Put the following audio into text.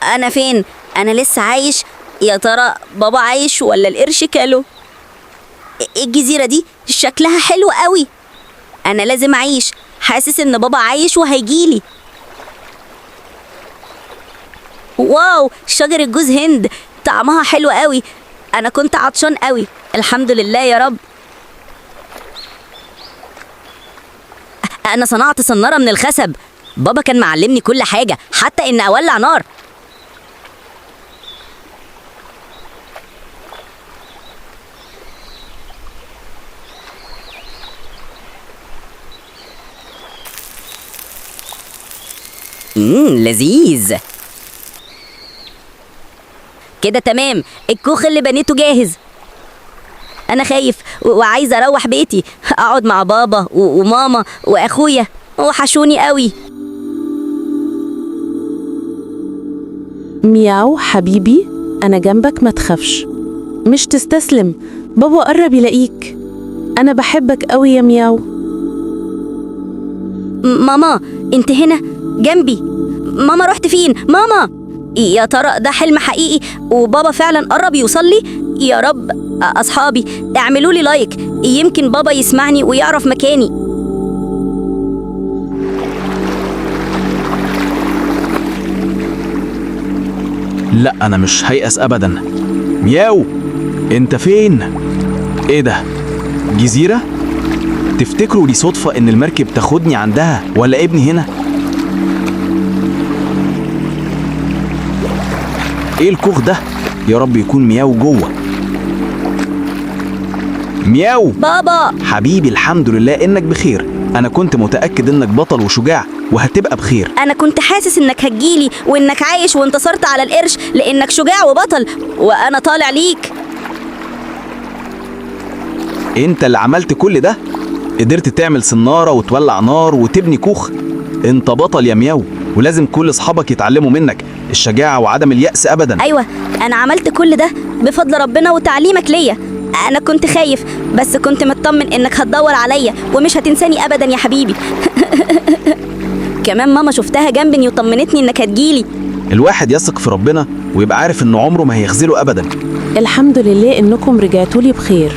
انا فين؟ انا لسه عايش؟ يا ترى بابا عايش ولا القرش كله؟ الجزيرة دي شكلها حلو قوي. انا لازم اعيش، حاسس ان بابا عايش وهيجيلي. واو، شجرة جوز هند طعمها حلو قوي. انا كنت عطشان قوي، الحمد لله يا رب. انا صنعت صنارة من الخشب. بابا كان معلمني كل حاجة، حتى ان اولع نار. لذيذ كده. تمام، الكوخ اللي بنيته جاهز. انا خايف وعايزه اروح بيتي، اقعد مع بابا وماما واخويا، وحشوني قوي. مياو حبيبي، أنا جنبك، ما تخافش، مش تستسلم، بابا قرب يلاقيك. أنا بحبك قوي يا مياو. ماما، انت هنا جنبي. ماما، رحت فين ماما؟ يا ترى ده حلم حقيقي وبابا فعلا قرب يوصل لي؟ يا رب. اصحابي اعملوا لي لايك، يمكن بابا يسمعني ويعرف مكاني. لا، أنا مش هيأس أبدا. مياو، أنت فين؟ إيه ده؟ جزيرة؟ تفتكروا دي صدفة إن المركب تاخدني عندها ولا ابني هنا؟ إيه الكوخ ده؟ يا رب يكون مياو جوه. مياو بابا، حبيبي، الحمد لله إنك بخير. أنا كنت متأكد إنك بطل وشجاع وهتبقى بخير. انا كنت حاسس انك هتجيلي وانك عايش وانتصرت على القرش لانك شجاع وبطل، وانا طالع ليك. انت اللي عملت كل ده؟ قدرت تعمل صنارة وتولع نار وتبني كوخ؟ انت بطل يا مياو، ولازم كل اصحابك يتعلموا منك الشجاعة وعدم اليأس ابدا. ايوه، انا عملت كل ده بفضل ربنا وتعليمك ليا. انا كنت خايف بس كنت مطمن انك هتدور عليا ومش هتنساني ابدا يا حبيبي. كمان ماما شفتها جنبني وطمنتني انك هتجيلي. الواحد يثق في ربنا ويبقى عارف انه عمره ما هيخذله ابدا. الحمد لله إنكم رجعتوا لي بخير.